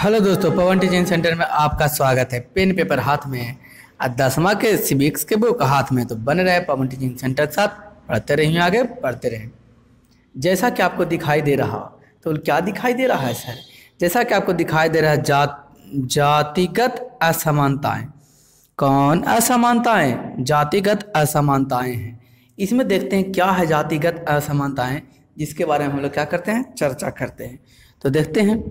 Hello दोस्तों, पवन teaching centre में आपका स्वागत है। पेन पेपर हाथ में है और 10वां के सिविक्स के बुक हाथ में, तो बने रहे पवन टीचिंग सेंटर के साथ, पढ़ते रहिए, आगे बढ़ते रहें। जैसा कि आपको दिखाई दे रहा, तो क्या दिखाई दे रहा है सर? जैसा कि आपको दिखाई दे रहा है जातिगत असमानताएं। कौन असमानताएं? जातिगत असमानताएं हैं। इसमें देखते हैं क्या है जातिगत असमानताएं, जिसके बारे में हम लोग क्या करते हैं, चर्चा करते हैं। तो देखते हैं,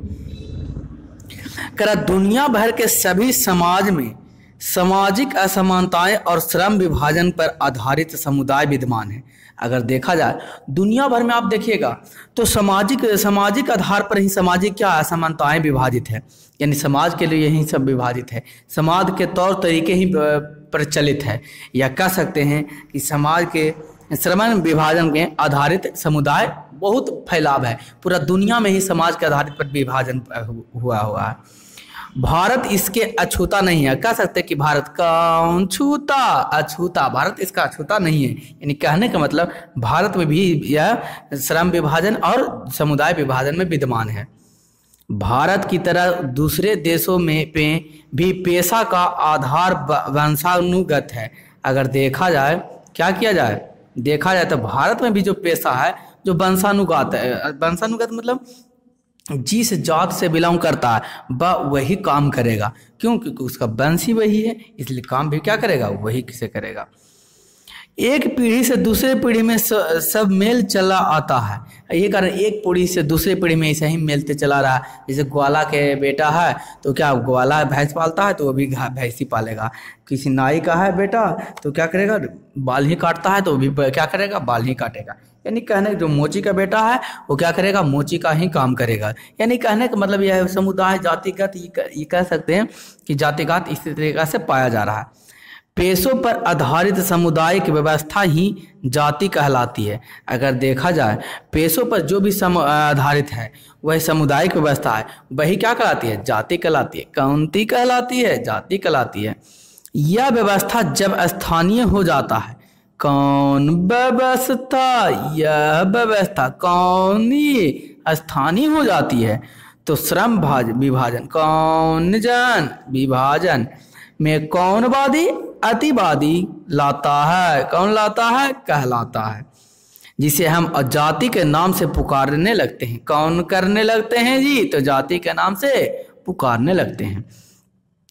दुनिया भर के सभी समाज में सामाजिक असमानताएं और श्रम विभाजन पर आधारित समुदाय विद्यमान है। अगर देखा जाए दुनिया भर में, आप देखिएगा तो सामाजिक आधार पर ही सामाजिक क्या असमानताएं विभाजित है, यानी समाज के लिए यही सब विभाजित है। समाज के तौर तरीके ही प्रचलित है, या कह सकते हैं कि समाज के श्रम विभाजन के आधारित समुदाय बहुत फैलाव है। पूरा दुनिया में ही समाज के आधारित पर विभाजन हुआ है। भारत इसके अछूता नहीं है। कह सकते कि भारत कौन छूता? अछूता। भारत इसका अछूता नहीं है, यानी कहने का मतलब भारत में भी यह श्रम विभाजन और समुदाय विभाजन में विद्यमान है। भारत की तरह दूसरे देशों में भी पेशा का आधार वंशानुगत है। अगर देखा जाए, क्या किया जाए, देखा जाए तो भारत में भी जो पेशा है जो वंशानुगत है। वंशानुगत मतलब जिस जात से बिलोंग करता है वह वही काम करेगा। क्यों? क्योंकि उसका वंश ही वही है, इसलिए काम भी क्या करेगा, वही किसे करेगा। एक पीढ़ी से दूसरे पीढ़ी में सब मेल चला आता है। ये कारण एक पीढ़ी से दूसरे पीढ़ी में ऐसे ही मेलते चला रहा है। जैसे ग्वाला के बेटा है तो क्या ग्वाला भैंस पालता है तो वो भी भैंस ही पालेगा। किसी नाई का है बेटा तो क्या करेगा, बाल ही काटता है तो वो भी क्या करेगा, बाल ही काटेगा। यानी कहने जो मोची का बेटा है वो क्या करेगा, मोची का ही काम करेगा। यानी कहने का मतलब यह है समुदाय जातिगत, ये कह सकते हैं कि जातिगत इसी तरीके से पाया जा रहा है। पेशों पर आधारित समुदाय की व्यवस्था ही जाति कहलाती है। अगर देखा जाए पेशों पर जो भी आधारित है वह सामुदायिक व्यवस्था है, वही क्या कहलाती है, जाति कहलाती है। कौनती कहलाती है, जाति कहलाती है। यह व्यवस्था जब स्थानीय हो जाता है, कौन व्यवस्था, यह व्यवस्था कौनी स्थानीय हो जाती है, तो श्रम विभाजन, कौन जन विभाजन में कौनवादी अतिवादी लाता है। कौन लाता है, कहलाता है, जिसे हम जाति के नाम से पुकारने लगते हैं। कौन करने लगते हैं जी, तो जाति के नाम से पुकारने लगते हैं।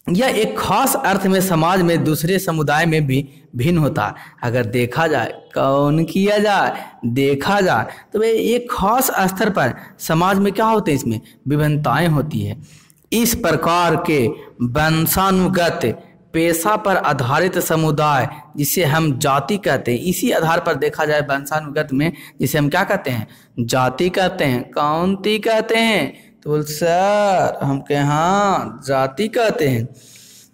यह एक खास अर्थ में समाज में दूसरे समुदाय में भी भिन्न होता है। अगर देखा जाए, कौन किया जाए, देखा जाए तो वे एक खास स्तर पर समाज में क्या होते हैं, इसमें विभिन्नताएं होती है। इस प्रकार के वंशानुगत पेशा पर आधारित समुदाय जिसे हम जाति कहते हैं, इसी आधार पर देखा जाए वंशानुगत में जिसे हम क्या कहते हैं, जाति कहते हैं। कौनती कहते हैं, तो सर हम के हाँ जाति कहते हैं।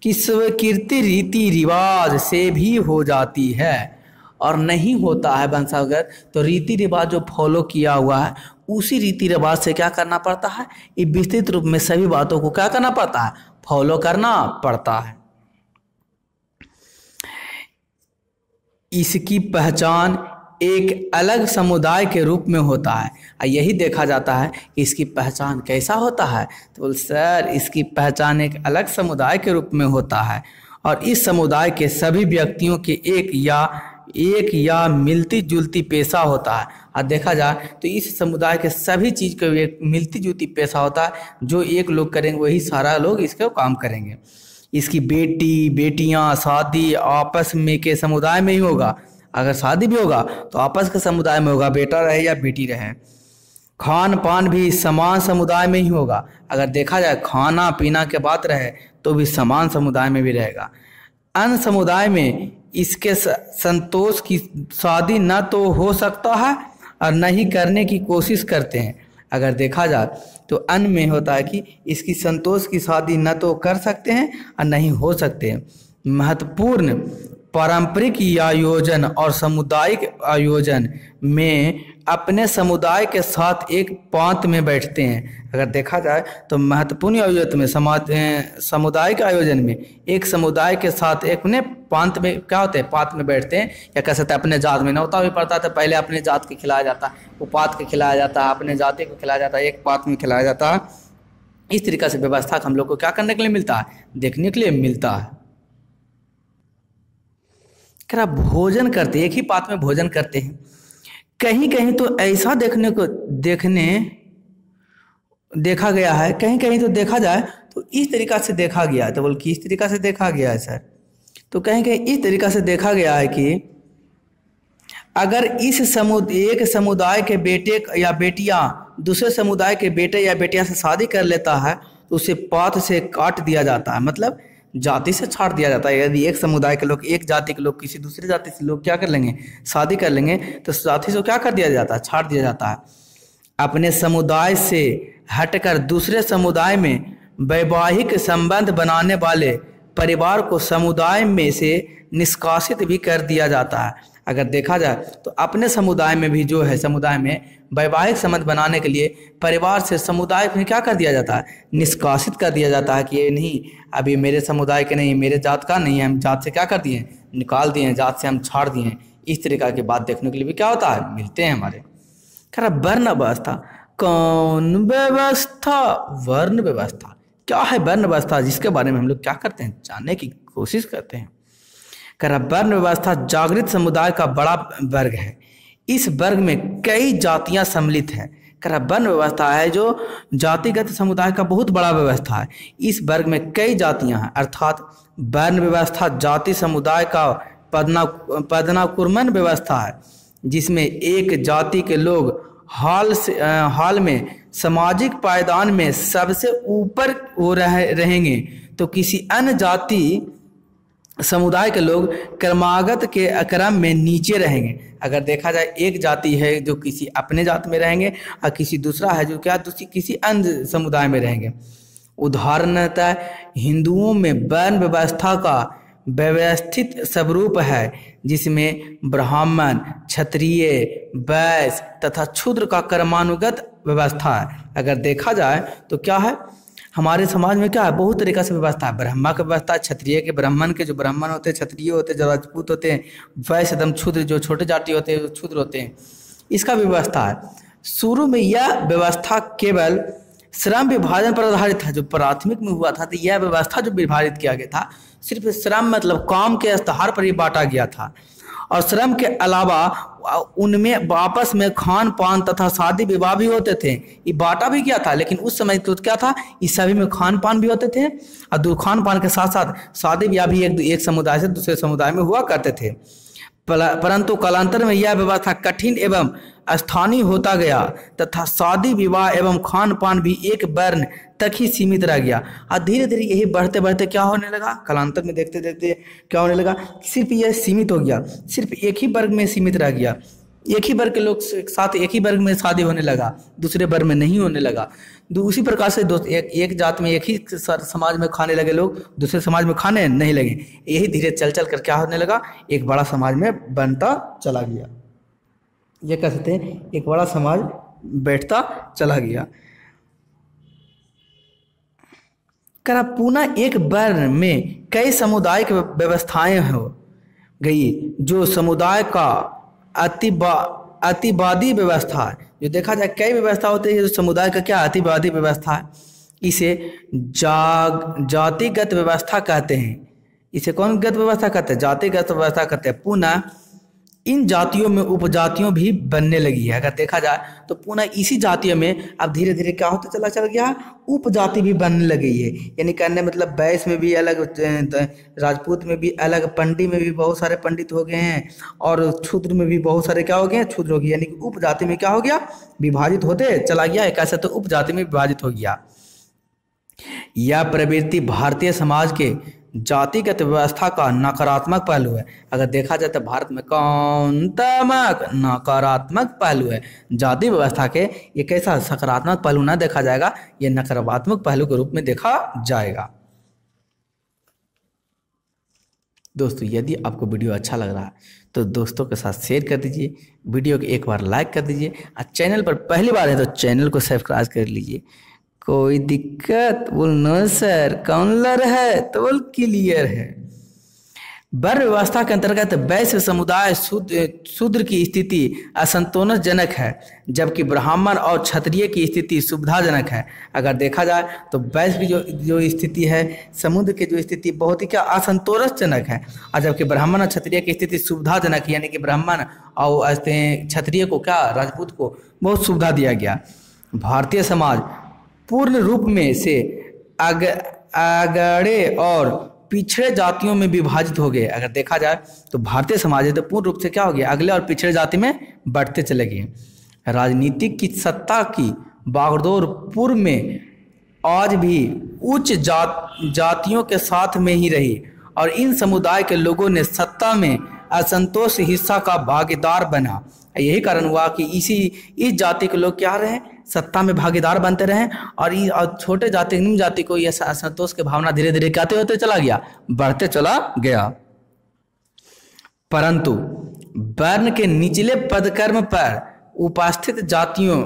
कि स्वीकृति रीति रिवाज से भी हो जाती है और नहीं होता है वंशानुगत, तो रीति रिवाज जो फॉलो किया हुआ है उसी रीति रिवाज से क्या करना पड़ता है, ये विस्तृत रूप में सभी बातों को क्या करना पड़ता है, फॉलो करना पड़ता है। इसकी पहचान एक अलग समुदाय के रूप में होता है। यही देखा जाता है कि इसकी पहचान कैसा होता है, तो सर इसकी पहचान एक अलग समुदाय के रूप में होता है और इस समुदाय के सभी व्यक्तियों के एक या मिलती जुलती पेशा होता है। और देखा जाए तो इस समुदाय के सभी चीज़ का एक मिलती जुलती पेशा होता है, जो एक लोग करेंगे वही सारा लोग इसका काम करेंगे। इसकी बेटियां शादी आपस में के समुदाय में ही होगा। अगर शादी भी होगा तो आपस के समुदाय में होगा, बेटा रहे या बेटी रहे। खान पान भी समान समुदाय में ही होगा। अगर देखा जाए खाना पीना के बात रहे तो भी समान समुदाय में भी रहेगा। अन्य समुदाय में इसके संतोष की शादी न तो हो सकता है और न ही करने की कोशिश करते हैं। अगर देखा जाए तो अन्य में होता है कि इसकी संतोष की शादी न तो कर सकते हैं और नहीं हो सकते हैं। महत्वपूर्ण पारंपरिक आयोजन और सामुदायिक आयोजन में अपने समुदाय के साथ एक पांत में बैठते हैं। अगर देखा जाए तो महत्वपूर्ण आयोजन में सामुदायिक आयोजन में एक समुदाय के साथ एक अपने पांत में क्या होते हैं, पात में बैठते हैं, या कह सकते हैं अपने जात में नौता भी पड़ता था। पहले अपने जात के खिलाया जाता है, वो पात के खिलाया जाता है, अपने जाति को खिलाया जाता है, एक पात में खिलाया जाता है। इस तरीक़ा से व्यवस्था हम लोग को क्या करने के लिए मिलता है, देखने के लिए मिलता है। क्या भोजन करते, एक ही पात्र में भोजन करते हैं। कहीं कहीं तो ऐसा देखा गया है, कहीं कहीं तो देखा जाए तो इस तरीक़ा से देखा गया है। तो बोल किस तरीक़ा से देखा गया है सर? तो कहीं कहीं इस तरीक़ा से देखा गया है कि अगर एक समुदाय के बेटे या बेटियां दूसरे समुदाय के बेटे या बेटियां से शादी कर लेता है तो उसे पात से काट दिया जाता है, मतलब जाति से छाट दिया जाता है। यदि एक समुदाय के लोग, एक जाति के लोग किसी दूसरे जाति से लोग क्या कर लेंगे, शादी कर लेंगे, तो जाति से क्या कर दिया जाता है, छाट दिया जाता है। अपने समुदाय से हटकर दूसरे समुदाय में वैवाहिक संबंध बनाने वाले परिवार को समुदाय में से निष्कासित भी कर दिया जाता है। अगर देखा जाए तो अपने समुदाय में भी जो है, समुदाय में वैवाहिक संबंध बनाने के लिए परिवार से समुदाय में क्या कर दिया जाता है, निष्कासित कर दिया जाता है कि ये नहीं, अभी मेरे समुदाय के नहीं, मेरे जात का नहीं है, हम जात से क्या कर दिए, निकाल दिए हैं, जात से हम छाड़ दिए हैं। इस तरीक़ा की बात देखने के लिए भी क्या होता है, मिलते हैं हमारे। कह रहा वर्ण व्यवस्था, कौन व्यवस्था, वर्ण व्यवस्था क्या है, वर्ण व्यवस्था जिसके बारे में हम लोग क्या करते हैं, जानने की कोशिश करते हैं। कह रहा वर्ण व्यवस्था जागृत समुदाय का बड़ा वर्ग है। इस वर्ग में कई जातियां सम्मिलित हैं। कह रहा वर्ण व्यवस्था है जो जातिगत समुदाय का बहुत बड़ा व्यवस्था है। इस वर्ग में कई जातियां हैं, अर्थात वर्ण व्यवस्था जाति समुदाय का पदानुक्रमण व्यवस्था है, जिसमें एक जाति के लोग हाल में सामाजिक पायदान में सबसे ऊपर हो रहेंगे तो किसी अन्य जाति समुदाय के लोग क्रमागत के क्रम में नीचे रहेंगे। अगर देखा जाए एक जाति है जो किसी अपने जाति में रहेंगे और किसी दूसरा है जो क्या किसी अन्य समुदाय में रहेंगे। उदाहरणतः हिंदुओं में वर्ण व्यवस्था का व्यवस्थित स्वरूप है, जिसमें ब्राह्मण, क्षत्रिय, वैश्य तथा शूद्र का क्रमानुगत व्यवस्था है। अगर देखा जाए तो क्या है, हमारे समाज में क्या है, बहुत तरीक़ा से व्यवस्था है। ब्राह्मण की व्यवस्था, क्षत्रिय के, ब्राह्मण के जो ब्राह्मण होते हैं, क्षत्रिय होते हैं, जो राजपूत होते हैं, वैश्य एकदम शूद्र जो छोटे जाति होते हैं, शूद्र होते हैं, इसका व्यवस्था है। शुरू में यह व्यवस्था केवल श्रम विभाजन पर आधारित था। जो प्राथमिक में हुआ था तो यह व्यवस्था जो विभाजित किया गया था सिर्फ श्रम मतलब काम के आधार पर ही बांटा गया था, और श्रम के अलावा उनमें आपस में खान पान तथा शादी विवाह भी होते थे। ये बांटा भी किया था, लेकिन उस समय तो क्या था, इस सभी में खान पान भी होते थे और खान पान के साथ साथ शादी विवाह भी एक समुदाय से दूसरे समुदाय में हुआ करते थे। परंतु कालांतर में यह व्यवस्था कठिन एवं स्थानीय होता गया तथा शादी विवाह एवं खान पान भी एक वर्ण तक ही सीमित रह गया। और धीरे धीरे यही बढ़ते बढ़ते क्या होने लगा, कालांतर में देखते देखते क्या होने लगा, सिर्फ यह सीमित हो गया, सिर्फ एक ही वर्ग में सीमित रह गया। एक ही वर्ग के लोग साथ एक ही वर्ग में शादी होने लगा, दूसरे वर्ग में नहीं होने लगा। उसी प्रकार से एक जात में एक ही समाज में खाने लगे लोग, दूसरे समाज में खाने नहीं लगे। यही धीरे चल चल कर क्या होने लगा, एक बड़ा समाज में बनता चला गया। ये कह सकते हैं एक बड़ा समाज बैठता चला गया। करा पुनः एक वर्ण में कई सामुदायिक व्यवस्थाएं हो गई, जो समुदाय का अतिवादी व्यवस्था है। जो देखा जाए कई व्यवस्था होती है, जो समुदाय का क्या अतिवादी व्यवस्था है, इसे जातिगत व्यवस्था कहते हैं। इसे कौन गत व्यवस्था कहते हैं, जातिगत व्यवस्था कहते हैं। पुनः इन जातियों में उपजातियों भी बनने लगी है। अगर देखा जाए तो पुनः इसी जातियों में अब धीरे धीरे क्या होता चल गया, उपजाति भी बनने लगी है। यानी कहने मतलब वैश्य में भी अलग, राजपूत में भी अलग, पंडित में भी बहुत सारे पंडित हो गए हैं, और क्षुद्र में भी बहुत सारे क्या हो गए, क्षुद्र हो गए। यानी कि उपजाति में क्या हो गया, विभाजित होते चला गया। एक ऐसा तो उपजाति में विभाजित हो गया। यह प्रवृत्ति भारतीय समाज के जातिगत व्यवस्था का नकारात्मक पहलू है। अगर देखा जाए तो भारत में कौनतात्मक नकारात्मक पहलू है जाति व्यवस्था के। ये कैसा सकारात्मक पहलू ना देखा जाएगा, ये नकारात्मक पहलू के रूप में देखा जाएगा। दोस्तों यदि आपको वीडियो अच्छा लग रहा है तो दोस्तों के साथ शेयर कर दीजिए, वीडियो को एक बार लाइक कर दीजिए, और चैनल पर पहली बार है तो चैनल को सब्सक्राइब कर लीजिए। कोई दिक्कत, बोल नो सर, कौन लर है, तो बोल क्लियर है। वर्ण व्यवस्था के अंतर्गत वैश्य समुदाय शूद्र की स्थिति असंतोषजनक है, जबकि ब्राह्मण और क्षत्रिय की स्थिति सुविधाजनक है। अगर देखा जाए तो वैश्य की जो स्थिति है, समुद्र की जो स्थिति बहुत ही क्या असंतोषजनक है, और जबकि ब्राह्मण और क्षत्रिय की स्थिति सुविधाजनक है, यानी कि ब्राह्मण और क्षत्रिय को क्या, राजपूत को बहुत सुविधा दिया गया। भारतीय समाज पूर्ण रूप में से अगड़े और पिछड़े जातियों में विभाजित हो गए। अगर देखा जाए तो भारतीय समाज है तो पूर्ण रूप से क्या हो गया, अगले और पिछड़े जाति में बढ़ते चले गए। राजनीतिक की सत्ता की बागडोर पूर्व में आज भी उच्च जातियों के साथ में ही रही, और इन समुदाय के लोगों ने सत्ता में असंतोष हिस्सा का भागीदार बना। यही कारण हुआ कि इस जाति के लोग क्या रहे, सत्ता में भागीदार बनते रहे, और छोटे जाति निम्न जाति को यह असंतोष की भावना धीरे धीरे क्या होते चला गया, बढ़ते चला गया। परंतु वर्ण के निचले पदक्रम पर उपस्थित जातियों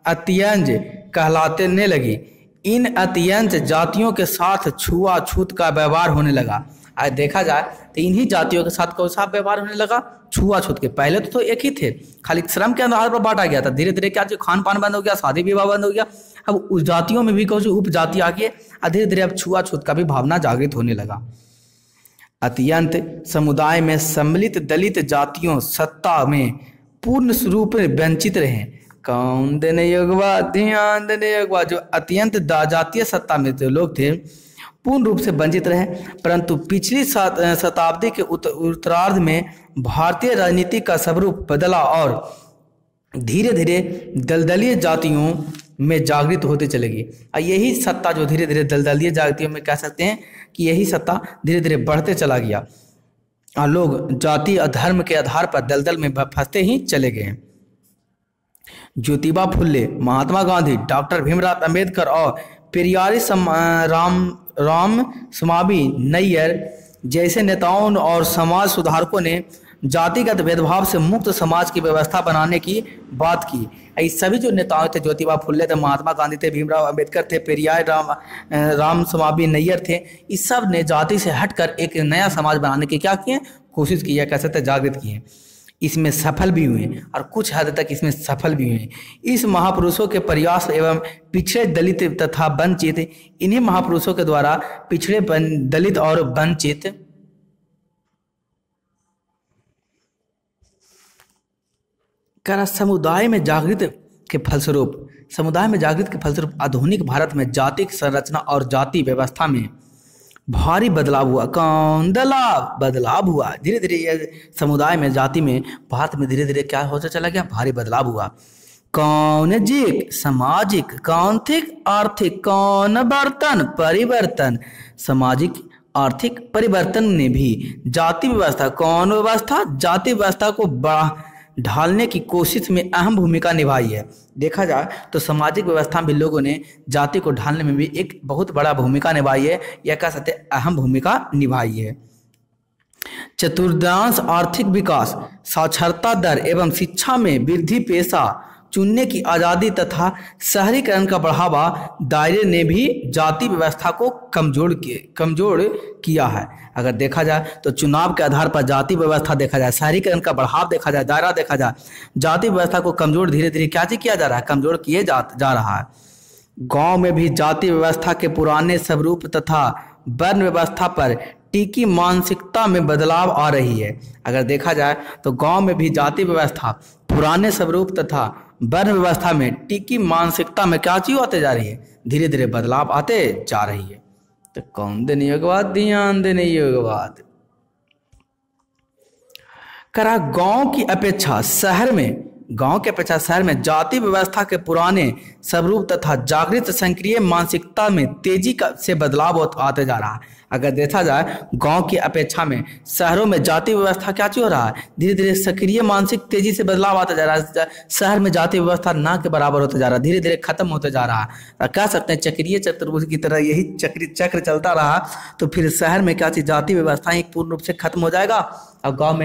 अत्यंज कहलाने लगी। इन अत्यंज जातियों के साथ छुआछूत का व्यवहार होने लगा। आज देखा जाए तो इन्हीं जातियों के साथ कौन सा व्यवहार होने लगा, छुआछूत के। पहले तो एक ही थे, खाली श्रम के आधार पर बांटा गया था। धीरे धीरे क्या, खान पान बंद हो गया, शादी विवाह बंद हो गया। अब उस जातियों में भी कौन सी उपजाति आ गई, धीरे धीरे अब छुआछूत का भी भावना जागृत होने लगा। अत्यंत समुदाय में सम्मिलित दलित जातियों सत्ता में पूर्ण रूप में वंचित रहे। कौन देने योग्य, ध्यान देने योग्य, जो अत्यंत जातीय सत्ता में जो लोग थे पूर्ण रूप से वंचित रहे। परंतु पिछली शताब्दी के उत्तरार्ध में भारतीय राजनीति का स्वरूप बदला और धीरे धीरे दलदलीय जातियों में जागृत होते चलेगी। यही सत्ता जो धीरे धीरे दलदलीय जातियों में कह सकते हैं कि यही सत्ता धीरे धीरे बढ़ते चला गया, और लोग जाति और धर्म के आधार पर दलदल में फंसते ही चले गए। ज्योतिबा फुले, महात्मा गांधी, डॉक्टर भीमराव अंबेडकर और पेरियार रामस्वामी नैयर जैसे नेताओं और समाज सुधारकों ने जातिगत भेदभाव से मुक्त समाज की व्यवस्था बनाने की बात की। ये सभी जो नेताओं थे, ज्योतिबा फुले थे, महात्मा गांधी थे, भीमराव अंबेडकर थे, पेरियार रामस्वामी नैयर थे, इस सब ने जाति से हटकर एक नया समाज बनाने की क्या किए, कोशिश की है, कह सकते जागृत किए। इसमें सफल भी हुए और कुछ हद तक इसमें सफल भी हुए। इस महापुरुषों के प्रयास एवं पिछड़े दलित तथा वंचित, इन्हीं महापुरुषों के द्वारा पिछड़े दलित और वंचित समुदाय में जागृत के फलस्वरूप आधुनिक भारत में जाति संरचना और जाति व्यवस्था में भारी बदलाव हुआ। कौन बदलाव हुआ, धीरे धीरे ये समुदाय में, जाति में, भारत में धीरे धीरे क्या होता चला गया, भारी बदलाव हुआ। कौनजिक सामाजिक, कौनथिक आर्थिक, कौन बर्तन परिवर्तन, सामाजिक आर्थिक परिवर्तन ने भी जाति व्यवस्था, कौन व्यवस्था, जाति व्यवस्था को ढालने की कोशिश में अहम भूमिका निभाई है। देखा जाए तो सामाजिक व्यवस्था में लोगों ने जाति को ढालने में भी एक बहुत बड़ा भूमिका निभाई है, या कह सकते अहम भूमिका निभाई है। चतुर्थांश आर्थिक विकास, साक्षरता दर एवं शिक्षा में वृद्धि, पेशा चुनने की आज़ादी तथा शहरीकरण का बढ़ावा दायरे ने भी जाति व्यवस्था को कमजोर किया है। अगर देखा जाए तो चुनाव के आधार पर जाति व्यवस्था देखा जाए, शहरीकरण का बढ़ाव देखा जाए, दायरा देखा जाए, जाति व्यवस्था को कमजोर धीरे धीरे क्या किया जा रहा है, कमजोर किए जा रहा है। गांव में भी जाति व्यवस्था के पुराने स्वरूप तथा वर्ण व्यवस्था पर टिकी मानसिकता में बदलाव आ रही है। अगर देखा जाए तो गांव में भी जाति व्यवस्था पुराने स्वरूप तथा वर्ण व्यवस्था में टिकी मानसिकता में क्या चीज आते जा रही है, धीरे धीरे बदलाव आते जा रही है। तो कौन देने योग्य, ध्यान देने योग्य बात करा। गांव की अपेक्षा शहर में जाति व्यवस्था के पुराने स्वरूप तथा जागृत सक्रिय मानसिकता में तेजी से बदलाव आते जा रहा है। अगर देखा जाए गांव की अपेक्षा में शहरों में जाति व्यवस्था क्या हो रहा है, धीरे धीरे सक्रिय मानसिक तेजी से बदलाव आता जा रहा है। शहर में जाति व्यवस्था ना के बराबर होता जा रहा है, धीरे धीरे खत्म होते जा रहा है। कह सकते हैं चक्रीय चतुर्भुज की तरह यही चक्र चलता रहा तो फिर शहर में क्या चीज जाति व्यवस्था एक पूर्ण रूप से खत्म हो जाएगा और गांव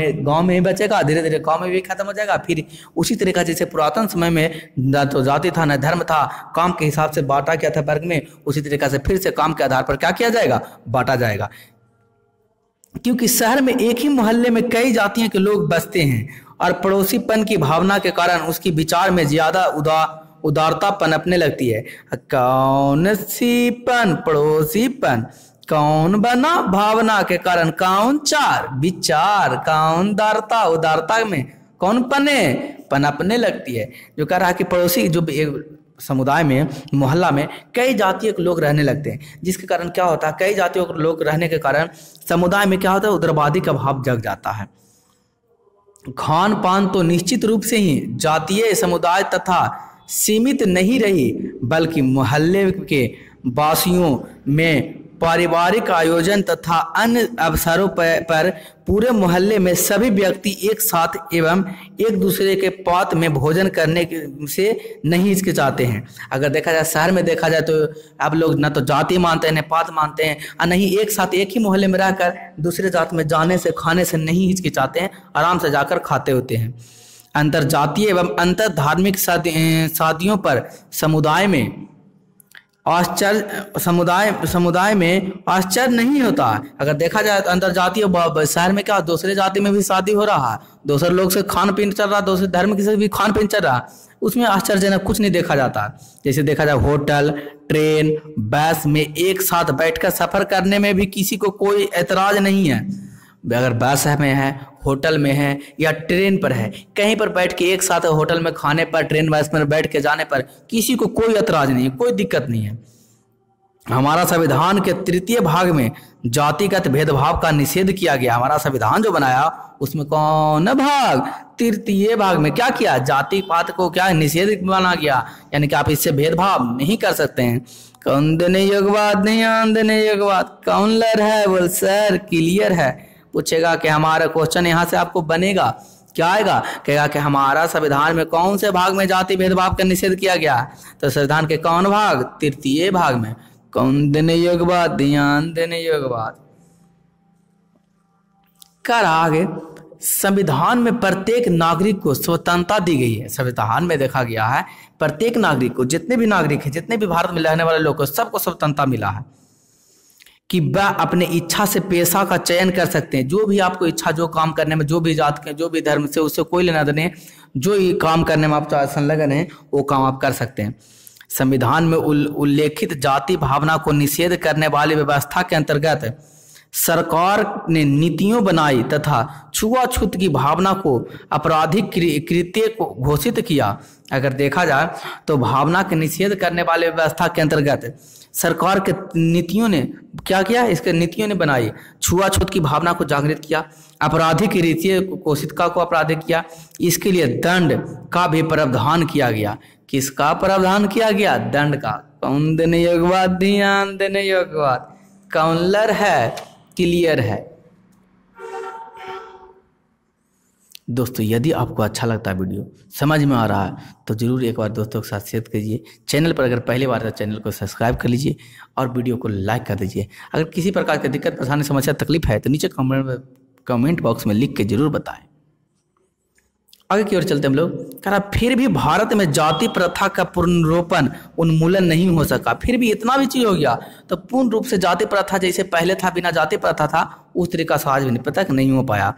में ही बचेगा, धीरे धीरे गांव में भी खत्म हो जाएगा। फिर उसी तरीका जैसे पुरातन समय में न तो जाति था न धर्म था, काम के हिसाब से बांटा गया था वर्ग में, उसी तरीका से फिर से काम के आधार पर क्या किया जाएगा, बांटा जाएगा। क्योंकि शहर में एक ही मोहल्ले में कई जातियों के लोग बसते हैं और पड़ोसीपन की भावना के कारण उसकी विचार में ज्यादा उदारता पनपने लगती है। कौन सीपन पड़ोसीपन, कौन बना भावना के कारण, कौन चार विचार, कौन उदारता में कौन पनपने लगती है। जो कह रहा है कि पड़ोसी जो एक समुदाय में, मोहल्ला में कई जातियों के लोग रहने लगते हैं, जिसके कारण क्या होता है, कई जातियों के लोग रहने के कारण समुदाय में क्या होता है, उग्रवादी का भाव जग जाता है। खान पान तो निश्चित रूप से ही जातीय समुदाय तथा सीमित नहीं रही, बल्कि मोहल्ले के वासियों में पारिवारिक आयोजन तथा अन्य अवसरों पर पूरे मोहल्ले में सभी व्यक्ति एक साथ एवं एक दूसरे के पात में भोजन करने से नहीं हिचकिचाते हैं। अगर देखा जाए शहर में देखा जाए तो अब लोग न तो जाति मानते हैं न पात मानते हैं, और नहीं एक साथ एक ही मोहल्ले में रहकर दूसरे जात में जाने से खाने से नहीं हिचकिचाते हैं, आराम से जाकर खाते होते हैं। अंतर जातीय एवं अंतर धार्मिक शादियों पर समुदाय में आश्चर्य नहीं होता। अगर देखा जाए तो अंतर जातीय शहर में क्या दूसरे जाति में भी शादी हो रहा है, दूसरे लोग से खान पीन चल रहा, दूसरे धर्म से भी खान पीन चल रहा, उसमें आश्चर्यजनक कुछ नहीं देखा जाता। जैसे देखा जाए होटल, ट्रेन, बस में एक साथ बैठकर सफर करने में भी किसी को कोई एतराज नहीं है। अगर बस में है, होटल में है या ट्रेन पर है, कहीं पर बैठ के एक साथ होटल में खाने पर, ट्रेन बस में बैठ के जाने पर किसी को कोई एतराज नहीं है, कोई दिक्कत नहीं है। हमारा संविधान के 3 भाग में जातिगत भेदभाव का निषेध किया गया। हमारा संविधान जो बनाया उसमें कौन भाग, 3 भाग में क्या किया, जाति पात को क्या निषेध माना गया, यानी कि आप इससे भेदभाव नहीं कर सकते हैं। कौन देने योगवाद, ध्यान देने योगवाद, कौन लर है, बोल सर क्लियर है। पूछेगा कि हमारा क्वेश्चन यहाँ से आपको बनेगा क्या आएगा, कहेगा कि हमारा संविधान में कौन से भाग में जाति भेदभाव का निषेध किया गया, तो संविधान के कौन भाग, 3 भाग में। कौन देने योगवाद, ध्यान देने योगवाद। कर आगे संविधान में प्रत्येक नागरिक को स्वतंत्रता दी गई है। संविधान में देखा गया है प्रत्येक नागरिक को, जितने भी नागरिक हैं, जितने भी भारत में रहने वाले लोग को, सबको स्वतंत्रता मिला है कि वह अपने इच्छा से पेशा का चयन कर सकते हैं। जो भी आपको इच्छा, जो काम करने में, जो भी जात के, जो भी धर्म से, उससे कोई लेना देना, जो ये काम करने में आप संलग्न है वो काम आप कर सकते हैं। संविधान में उल्लेखित जाति भावना को निषेध करने वाली व्यवस्था के अंतर्गत सरकार ने नीतियों बनाई तथा छुआछूत की भावना को आपराधिक कृत्य को घोषित किया। अगर देखा जाए तो भावना के निषेध करने वाले व्यवस्था के अंतर्गत सरकार के नीतियों ने क्या किया, इसके नीतियों ने बनाई, छुआछूत की भावना को जागृत किया, आपराधिक रीतियों को कोशिका को आपराधिक किया। इसके लिए दंड का भी प्रावधान किया गया। किसका प्रावधान किया गया, दंड का। कौन देने योगवाद, ध्यान देने योगवाद, कौन लर है, क्लियर है। दोस्तों यदि आपको अच्छा लगता है, वीडियो समझ में आ रहा है, तो जरूर एक बार दोस्तों के साथ शेयर कीजिए। चैनल पर अगर पहली बार है तो चैनल को सब्सक्राइब कर लीजिए और वीडियो को लाइक कर दीजिए। अगर किसी प्रकार की दिक्कत, परेशानी, समस्या, तकलीफ है तो नीचे कमेंट बॉक्स में लिख के जरूर बताएं। आगे की ओर चलते हम लोग। कहा फिर भी भारत में जाति प्रथा का पुनरोपण उन्मूलन नहीं हो सका। फिर भी इतना भी चीज हो गया तो पूर्ण रूप से जाति प्रथा जैसे पहले था, बिना जाति प्रथा था, उस तरीका से आज भी नहीं हो पाया।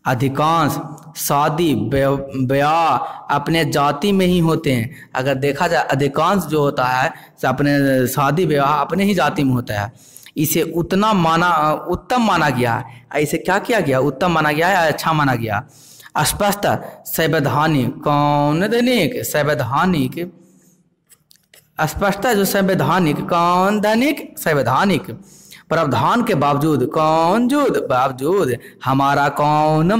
अधिकांश शादी ब्याह अपने जाति में ही होते हैं। अगर देखा जाए अधिकांश जो होता है अपने शादी ब्याह अपने ही जाति में होता है। इसे उत्तम माना गया है। इसे क्या किया गया, उत्तम माना गया है, अच्छा माना गया। स्पष्ट संवैधानिक, कौन दैनिक, संवैधानिक, स्पष्ट जो संवैधानिक, कौन दैनिक, संवैधानिक प्रावधान के बावजूद, कौन जूद, बावजूद हमारा कौन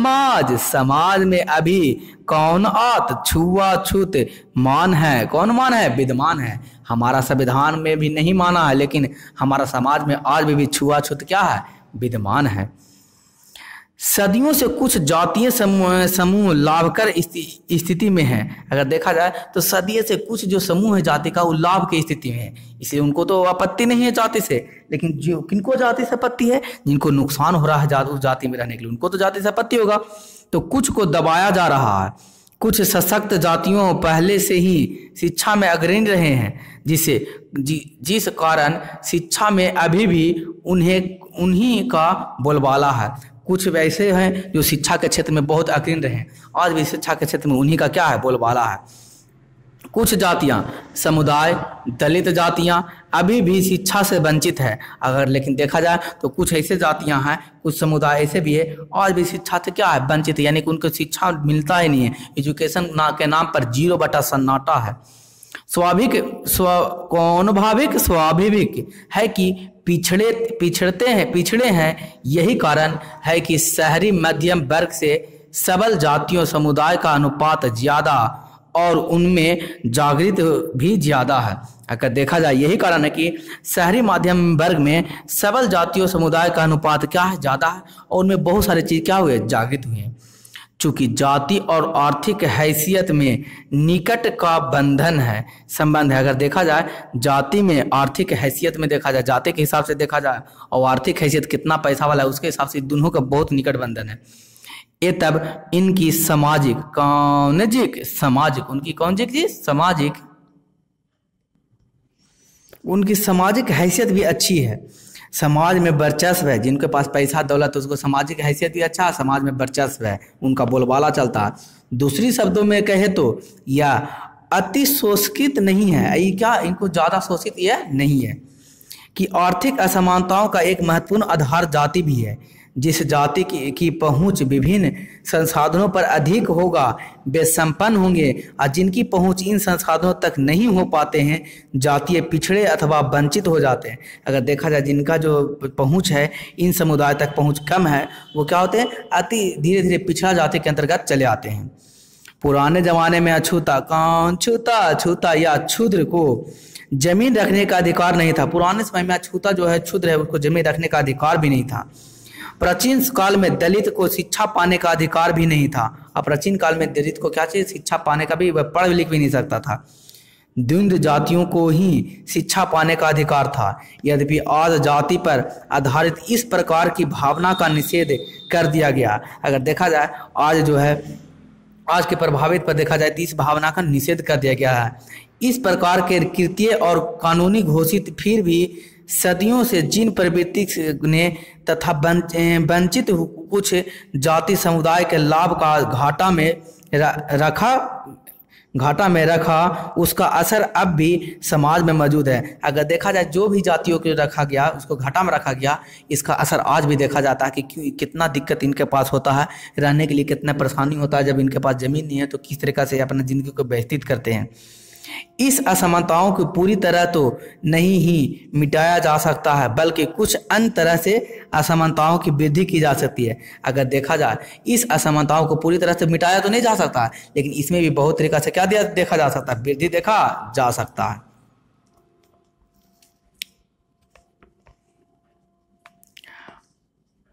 समाज में अभी कौन आत छुआछूत मान है, कौन मान है, विद्यमान है। हमारा संविधान में भी नहीं माना है, लेकिन हमारा समाज में आज भी छुआछूत क्या है, विद्यमान है। सदियों से कुछ जातीय समूह लाभकर स्थिति में है। अगर देखा जाए तो सदियों से कुछ जो समूह है जाति का, वो लाभ की स्थिति में है, इसलिए उनको तो आपत्ति नहीं है जाति से। लेकिन जो किनको जाति से आपत्ति है, जिनको नुकसान हो रहा है उस जाति में रहने के लिए, उनको तो जाति से आपत्ति होगा। तो कुछ को दबाया जा रहा है, कुछ सशक्त जातियों पहले से ही शिक्षा में अग्रणी रहे हैं, जिस कारण शिक्षा में अभी भी उन्हीं का बोलबाला है। कुछ वैसे हैं जो शिक्षा के क्षेत्र में बहुत अग्रणी रहे हैं, आज भी शिक्षा के क्षेत्र में उन्हीं का क्या है, बोलबाला है। कुछ जातियां, समुदाय, दलित जातियां अभी भी शिक्षा से वंचित है। अगर लेकिन देखा जाए तो कुछ ऐसे जातियां हैं, कुछ समुदाय ऐसे भी है आज भी शिक्षा से क्या है, वंचित है, यानी कि उनको शिक्षा मिलता ही नहीं है। एजुकेशन के नाम पर 0 सन्नाटा है। स्वाभाविक है कि पिछड़े हैं। यही कारण है कि शहरी मध्यम वर्ग से सबल जातियों समुदाय का अनुपात ज्यादा और उनमें जागृत भी ज्यादा है। अगर देखा जाए यही कारण है कि शहरी मध्यम वर्ग में सबल जातियों समुदाय का अनुपात क्या है, ज्यादा है, और उनमें बहुत सारी चीज क्या हुए, जागृत हुए हैं। चूंकि जाति और आर्थिक हैसियत में निकट का संबंध है। अगर देखा जाए जाति में, आर्थिक हैसियत में देखा जाए, जाति के हिसाब से देखा जाए और आर्थिक हैसियत कितना पैसा वाला है उसके हिसाब से दोनों का बहुत निकट बंधन है। ये तब इनकी उनकी सामाजिक हैसियत भी अच्छी है। समाज में वर्चस्व है, जिनके पास पैसा दौलत उसको सामाजिक हैसियत भी अच्छा, समाज में वर्चस्व है, उनका बोलबाला चलता है। दूसरी शब्दों में कहे तो यह अति शोषित नहीं है, ये क्या, इनको ज़्यादा शोषित यह नहीं है। कि आर्थिक असमानताओं का एक महत्वपूर्ण आधार जाति भी है। जिस जाति की पहुंच विभिन्न संसाधनों पर अधिक होगा वे संपन्न होंगे, और जिनकी पहुंच इन संसाधनों तक नहीं हो पाते हैं जातीय पिछड़े अथवा वंचित हो जाते हैं। अगर देखा जाए जिनका जो पहुंच है, इन समुदाय तक पहुंच कम है, वो क्या होते हैं, अति धीरे धीरे पिछड़ा जाति के अंतर्गत चले आते हैं। पुराने जमाने में अछूता या क्षुद्र को जमीन रखने का अधिकार नहीं था। पुराने समय में अछूता जो है, क्षुद्र है, उसको जमीन रखने का अधिकार भी नहीं था। प्राचीन काल में दलित को शिक्षा पाने का अधिकार भी नहीं था। और प्राचीन काल में दलित को क्या चाहिए, शिक्षा पाने का भी, वह पढ़ लिख भी नहीं सकता था। द्वंद्व जातियों को ही शिक्षा पाने का अधिकार था। यद्यपि आज जाति पर आधारित इस प्रकार की भावना का निषेध कर दिया गया। अगर देखा जाए आज जो है, आज के प्रभावित पर देखा जाए तो इस भावना का निषेध कर दिया गया है। इस प्रकार के कृत्य और कानूनी घोषित फिर भी सदियों से जिन प्रवृत्ति ने तथा वंचित कुछ जाति समुदाय के लाभ का घाटा में रखा, उसका असर अब भी समाज में मौजूद है। अगर देखा जाए जो भी जातियों को रखा गया, उसको घाटा में रखा गया, इसका असर आज भी देखा जाता है कि कितना दिक्कत इनके पास होता है, रहने के लिए कितना परेशानी होता है। जब इनके पास ज़मीन नहीं है तो किस तरीक़ा से अपनी ज़िंदगी को व्यतीत करते हैं। इस असमानताओं को पूरी तरह तो नहीं ही मिटाया जा सकता है, बल्कि कुछ अन्य तरह से असमानताओं की वृद्धि की जा सकती है। अगर देखा जाए इस असमानताओं को पूरी तरह से मिटाया तो नहीं जा सकता है, लेकिन इसमें भी बहुत तरीका से क्या देखा जा सकता है, वृद्धि देखा जा सकता है।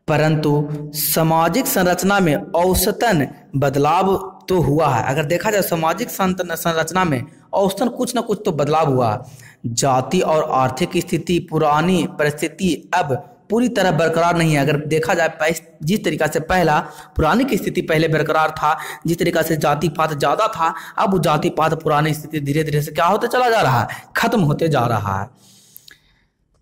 परंतु सामाजिक संरचना में औसतन बदलाव तो हुआ है। अगर देखा जाए सामाजिक संरचना में औसतन कुछ न कुछ तो बदलाव हुआ। जाति और आर्थिक स्थिति, पुरानी परिस्थिति अब पूरी तरह बरकरार नहीं है। अगर देखा जाए जिस तरीका से पहला पुरानी की स्थिति पहले बरकरार था, जिस तरीका से जाति पात ज़्यादा था, अब जाति पात पुरानी स्थिति धीरे धीरे से क्या होते चला जा रहा है, खत्म होते जा रहा है,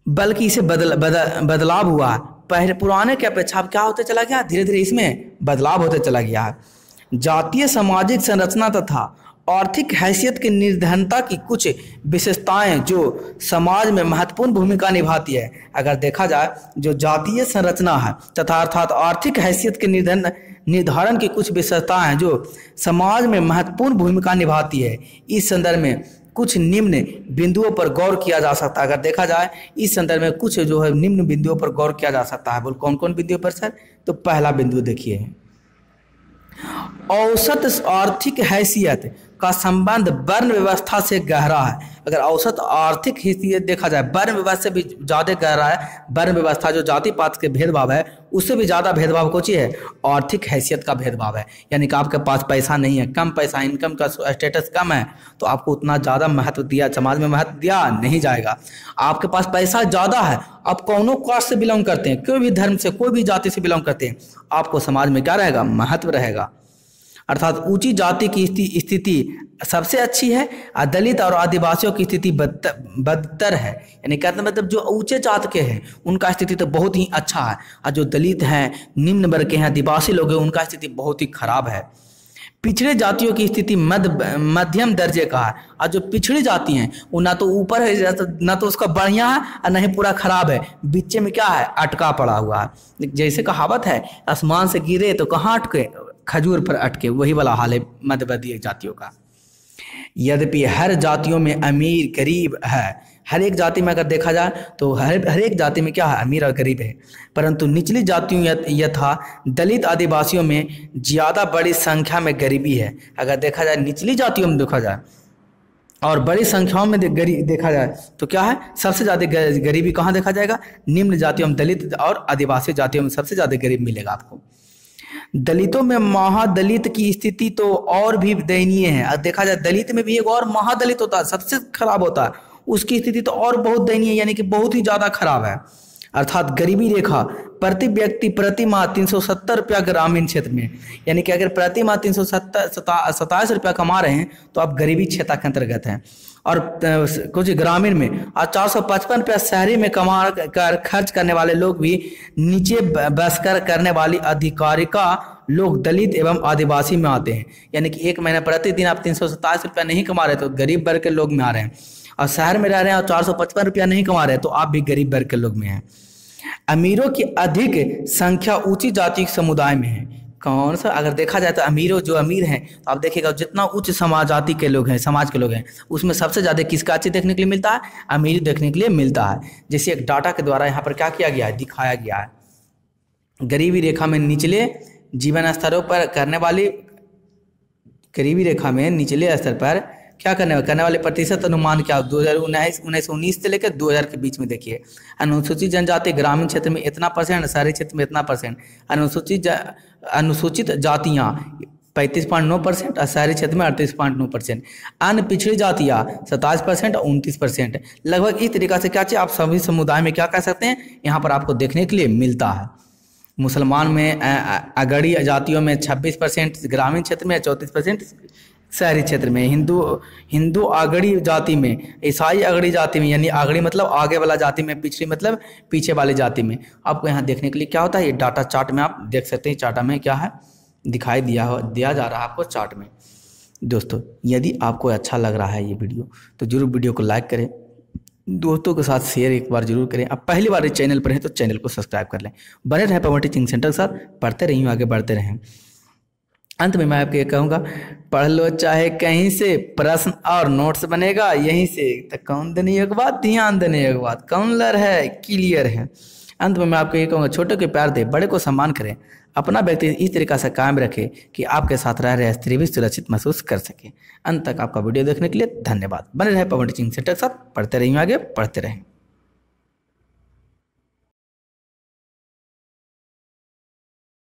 बल्कि इसे बदलाव हुआ। पहले पुराने के अपेक्षा अब क्या होते चला गया, धीरे धीरे इसमें बदलाव होते चला गया है। जातीय सामाजिक संरचना तथा आर्थिक हैसियत की निर्धनता की कुछ विशेषताएं जो समाज में महत्वपूर्ण भूमिका निभाती है। अगर देखा जाए जो जातीय संरचना है तथा अर्थात आर्थिक हैसियत के निर्धारण की कुछ विशेषताएं हैं जो समाज में महत्वपूर्ण भूमिका निभाती है, इस संदर्भ में कुछ निम्न बिंदुओं पर गौर किया जा सकता है। अगर देखा जाए इस संदर्भ में कुछ जो है निम्न बिंदुओं पर गौर किया जा सकता है। बोल कौन कौन बिंदुओं पर सर? तो पहला बिंदु देखिए, औसत आर्थिक हैसियत का संबंध वर्ण व्यवस्था से गहरा है। अगर औसत आर्थिक हैसियत देखा जाए वर्ण व्यवस्था से भी ज़्यादा गहरा है। वर्ण व्यवस्था जो जाति पात के भेदभाव है उससे भी ज़्यादा भेदभाव कोची है, आर्थिक हैसियत का भेदभाव है। यानी कि आपके पास पैसा नहीं है, कम पैसा, इनकम का स्टेटस कम है, तो आपको उतना ज़्यादा महत्व दिया, समाज में महत्व दिया नहीं जाएगा। आपके पास पैसा ज़्यादा है, आप कौनों कास्ट से बिलोंग करते हैं, कोई भी धर्म से, कोई भी जाति से बिलोंग करते हैं, आपको समाज में क्या रहेगा, महत्व रहेगा। अर्थात ऊंची जाति की स्थिति सबसे अच्छी है और दलित और आदिवासियों की स्थिति बदतर है। यानी कहते मतलब जो ऊंचे जात के हैं उनका स्थिति तो बहुत ही अच्छा है, और जो दलित हैं, निम्न वर्ग के हैं, आदिवासी लोग हैं, उनका स्थिति बहुत ही खराब है। पिछड़े जातियों की स्थिति मध्यम दर्जे का है, और जो पिछड़ी जाति हैं वो ना तो ऊपर है, ना तो उसका बढ़िया है और ना ही पूरा खराब है, बीच में क्या है, अटका पड़ा हुआ है। जैसे कहावत है, आसमान से गिरे तो कहाँ अटके, खजूर पर अटके, वही वाला हाल है मध्यवर्गीय जातियों का। यद्यपि हर जातियों में अमीर गरीब है, हर एक जाति में अगर देखा जाए तो हर एक जाति में क्या है, अमीर और गरीब है, परंतु निचली जातियों यथा दलित आदिवासियों में ज़्यादा बड़ी संख्या में गरीबी है। अगर देखा जाए निचली जातियों में देखा जाए और बड़ी संख्याओं में देखा जाए तो क्या है, सबसे ज़्यादा गरीबी कहाँ देखा जाएगा, निम्न जातियों में, दलित और आदिवासी जातियों में सबसे ज़्यादा गरीब मिलेगा आपको। दलितों में महादलित की स्थिति तो और भी दयनीय है। अब देखा जाए दलित में भी एक और महादलित होता है, सबसे खराब होता है, उसकी स्थिति तो और बहुत दयनीय, यानी कि बहुत ही ज़्यादा खराब है। अर्थात गरीबी रेखा प्रति व्यक्ति प्रति माह 370 रुपया ग्रामीण क्षेत्र में, यानी कि अगर प्रति माह 327 रुपया कमा रहे हैं तो आप गरीबी क्षेत्र के अंतर्गत हैं। और कुछ ग्रामीण में और 455 रुपया शहरी में कमा कर खर्च करने वाले लोग भी नीचे बस करने वाली अधिकारिका लोग दलित एवं आदिवासी में आते हैं। यानी कि एक महीना प्रतिदिन आप 327 रुपया नहीं कमा रहे तो गरीब वर्ग के लोग में आ रहे हैं, और शहर में रह रहे हैं और 455 रुपया नहीं कमा रहे तो आप भी गरीब वर्ग के लोग में हैं। अमीरों की अधिक संख्या ऊंची जाति समुदाय में है। कौन सा, अगर देखा जाए तो अमीरों, जो अमीर हैं तो आप देखिएगा जितना उच्च समाज जाति के लोग हैं, समाज के लोग हैं, उसमें सबसे ज़्यादा किसका चीज़ देखने के लिए मिलता है, अमीर देखने के लिए मिलता है। जैसे एक डाटा के द्वारा यहाँ पर क्या किया गया है, दिखाया गया है। गरीबी रेखा में निचले जीवन स्तरों पर करने वाली, गरीबी रेखा में निचले स्तर पर क्या करने वाले प्रतिशत अनुमान क्या, 1919 से लेकर 2000 के बीच में देखिए। अनुसूचित जनजाति ग्रामीण क्षेत्र में इतना परसेंट, शहरी क्षेत्र में इतना परसेंट। अनुसूचित जातियाँ 35.9% और शहरी क्षेत्र में 38.9%। अन्य पिछड़ी जातियाँ 27% और 29%। लगभग इस तरीका से क्या चाहिए, आप सभी समुदाय में क्या कह सकते हैं, यहाँ पर आपको देखने के लिए मिलता है। मुसलमान में अगड़ी जातियों में 26%, ग्रामीण क्षेत्र में 34%, शहरी क्षेत्र में। हिंदू आगड़ी जाति में, ईसाई आगड़ी जाति में, यानी आगड़ी मतलब आगे वाला जाति में, पिछड़ी मतलब पीछे वाली जाति में। आपको यहाँ देखने के लिए क्या होता है, ये डाटा चार्ट में आप देख सकते हैं। चार्ट में क्या है दिखाई दिया जा रहा है आपको चार्ट में। दोस्तों यदि आपको अच्छा लग रहा है ये वीडियो तो जरूर वीडियो को लाइक करें, दोस्तों के साथ शेयर एक बार जरूर करें। अब पहली बार इस चैनल पर हैं तो चैनल को सब्सक्राइब कर लें। बने रहें पवन टीचिंग सेंटर के साथ, पढ़ते रहिए, आगे बढ़ते रहें। अंत में मैं आपको ये कहूँगा, पढ़ लो चाहे कहीं से, प्रश्न और नोट्स बनेगा यहीं से। तो कौन देने एक बात, ध्यान देने एक बात, काउंसलर है, क्लियर है। अंत में मैं आपको ये कहूँगा, छोटे को प्यार दे, बड़े को सम्मान करें, अपना व्यक्ति इस तरीक़ा से कायम रखे कि आपके साथ रह रहे स्त्री भी सुरक्षित महसूस कर सके। अंत तक आपका वीडियो देखने के लिए धन्यवाद। बने रहे पवन टीचिंग सेंटर के साथ, पढ़ते रहिए, आगे पढ़ते रहें।